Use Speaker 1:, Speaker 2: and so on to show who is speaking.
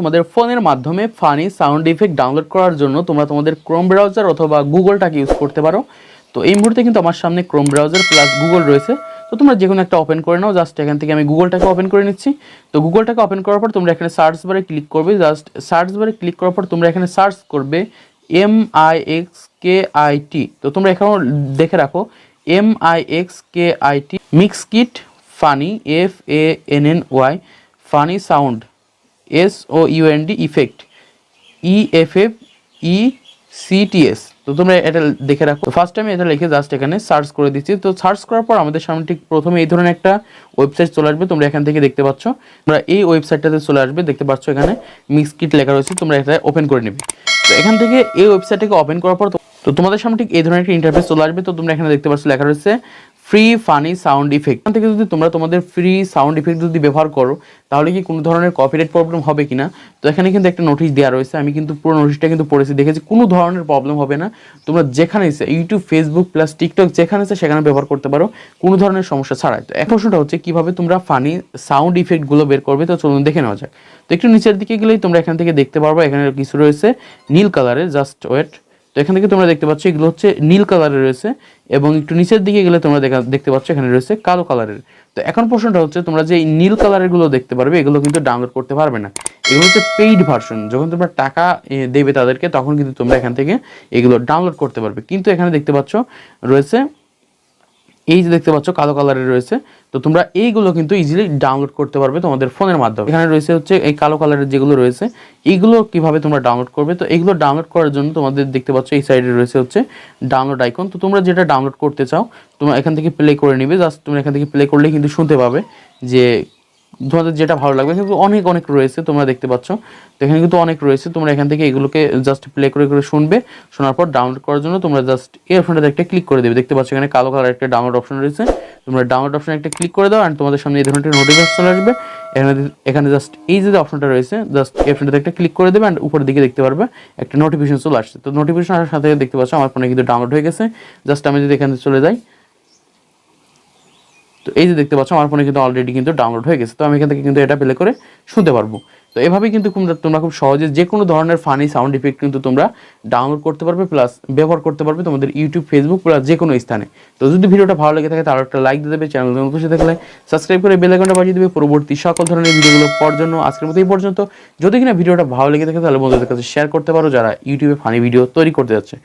Speaker 1: তোমাদের ফোনের মাধ্যমে ফানি সাউন্ড ইফেক্ট ডাউনলোড করার জন্য তোমরা তোমাদের ক্রোম ব্রাউজার অথবা গুগলটাকে ইউজ করতে পারো। তো এই মুহূর্তে কিন্তু আমার সামনে ক্রোম ব্রাউজার প্লাস গুগল রয়েছে। তো তোমরা যে কোনো একটা ওপেন করে নাও। জাস্ট এখান থেকে আমি গুগলটাকে ওপেন করে নিচ্ছি। তো গুগলটাকে ওপেন করার পর তোমরা এখানে সার্চ বারে ক্লিক করবে। জাস্ট সার্চ বারে ক্লিক করার পর তোমরা এখানে সার্চ করবে MIXKIT। তো তোমরা এখানেও দেখে রাখো MIXKIT Mixkit funny FANNY funny sound SOUND effect EFFECTS। তো তোমরা এটা দেখে রাখো। ফার্স্ট টাইম এটা লিখে জাস্ট এখানে সার্চ করে দিচ্ছি। তো সার্চ করার পর আমাদের সামনে ঠিক প্রথমে এই ধরনের একটা ওয়েবসাইট চলে আসবে। তোমরা এখান থেকে দেখতে পাচ্ছ, তোমরা এই ওয়েবসাইটটাতে চলে আসবে। দেখতে পাচ্ছ এখানে মিক্সকিট লেখা রয়েছে, তোমরা এটা ওপেন করে নেবে। তো এখান থেকে এই ওয়েবসাইটটাকে ওপেন করার পর তো তোমাদের সামনে ঠিক এই ধরনের একটা ইন্টারফেস চলে আসবে। তো তোমরা এখানে দেখতে পাচ্ছ লেখা রয়েছে ফ্রি ফানি সাউন্ড ইফেক্ট। এখান থেকে যদি তোমরা তোমাদের ফ্রি সাউন্ড ইফেক্ট যদি ব্যবহার করো তাহলে কি কোনো ধরনের কপিরাইট প্রবলেম হবে কিনা। তো এখানে কিন্তু একটা নোটিশ দেওয়া রয়েছে, আমি কিন্তু পুরো নোটিশটা কিন্তু পড়েছি, দেখেছি কোনো ধরনের প্রবলেম হবে না। তোমরা যেখানে ইচ্ছে ইউটিউব, ফেসবুক প্লাস টিকটক যেখানে ইচ্ছে সেখানে ব্যবহার করতে পারো কোনো ধরনের সমস্যা ছাড়াই। তো এক প্রশ্নটা হচ্ছে কীভাবে তোমরা ফানি সাউন্ড ইফেক্টগুলো বের করবে। তো চলুন দেখে নেওয়া যাক। তো একটু নিচের দিকে গেলেই তোমরা এখান থেকে দেখতে পারবো এখানে কিছু রয়েছে নীল কালারের। Just wait. তো এখান থেকে তোমরা দেখতে পাচ্ছ এগুলো হচ্ছে নীল কালারের রয়েছে, এবং একটু নিচের দিকে গেলে তোমরা দেখতে পাচ্ছ এখানে রয়েছে কালো কালারের। তো এখন প্রশ্নটা হচ্ছে তোমরা যে নীল কালারেরগুলো দেখতে পারবে এগুলো কিন্তু ডাউনলোড করতে পারবে না। এগুলো হচ্ছে পেইড ভার্সন। যখন তোমরা টাকা দেবে তাদেরকে তখন কিন্তু তোমরা এখান থেকে এগুলো ডাউনলোড করতে পারবে। কিন্তু এখানে দেখতে পাচ্ছ রয়েছে এই যে দেখতে পাচ্ছ কালো কালারের রয়েছে। তো তোমরা এইগুলো কিন্তু ইজিলি ডাউনলোড করতে পারবে তোমাদের ফোনের মাধ্যমে। এখানে রয়েছে হচ্ছে এই কালো কালারের যেগুলো রয়েছে এইগুলো কিভাবে তোমরা ডাউনলোড করবে। তো এইগুলো ডাউনলোড করার জন্য তোমাদের দেখতে পাচ্ছ এই সাইডে রয়েছে হচ্ছে ডাউনলোড আইকন। তো তোমরা যেটা ডাউনলোড করতে চাও তোমরা এখান থেকে প্লে করে নিবে। জাস্ট তোমরা এখান থেকে প্লে করলেই কিন্তু শুনতে পাবে যে তোমাদের যেটা ভালো লাগবে। কিন্তু অনেক রয়েছে তোমরা দেখতে পাচ্ছ। তো এখানে কিন্তু অনেক রয়েছে, তোমরা এখান থেকে এগুলোকে জাস্ট প্লে করে শুনবে। শোনার পর ডাউনলোড করার জন্য তোমরা জাস্ট এই অপশনটাতে একটা ক্লিক করে দেবে। দেখতে পাচ্ছ এখানে কালো কালার একটা ডাউনলোড অপশন রয়েছে। তোমরা ডাউনলোড অপশনে একটা ক্লিক করে দাও, আর তোমাদের সামনে এই ধরনের একটা নোটিফিকেশন চলে আসবে। এখানে জাস্ট এই যে অপশনটা রয়েছে জাস্ট এই অপশনটাতে একটা ক্লিক করে দেবে, আর উপরের দিকে দেখতে পারবে একটা নোটিফিকেশন চলে আসছে। তো নোটিফিকেশন আসার সাথে দেখতে পাচ্ছ আমার ফোনে কিন্তু ডাউনলোড হয়ে গেছে। জাস্ট আমি যদি এখানে চলে যাই, তো এই যে দেখতে পাচ্ছ আমার ফোনে কিন্তু অলরেডি কিন্তু ডাউনলোড হয়ে গেছে। তো আমি এখান থেকে কিন্তু এটা প্লে করে শুনতে পারবো। তো এভাবেই কিন্তু তোমরা খুব সহজে যে কোনো ধরনের ফানি সাউন্ড ইফেক্ট কিন্তু তোমরা ডাউনলোড করতে পারবে, প্লাস ব্যবহার করতে পারবে তোমাদের ইউটিউব, ফেসবুক প্লাস যে কোনো স্থানে। তো যদি ভিডিওটা ভালো লেগে থাকে তাহলে একটা লাইক দিয়ে দেবে, চ্যানেল নতুন হয়ে থাকলে সাবস্ক্রাইব করে বেল আইকনটা বাজিয়ে দেবে পরবর্তী সকল ধরনের ভিডিওগুলো পাওয়ার জন্য। আজকের মতো এই পর্যন্ত। যদি কিনা ভিডিওটা ভালো লেগে থাকে তাহলে বন্ধুদের কাছে শেয়ার করতে পারো যারা ইউটিউবে ফানি ভিডিও তৈরি করতে যাচ্ছে।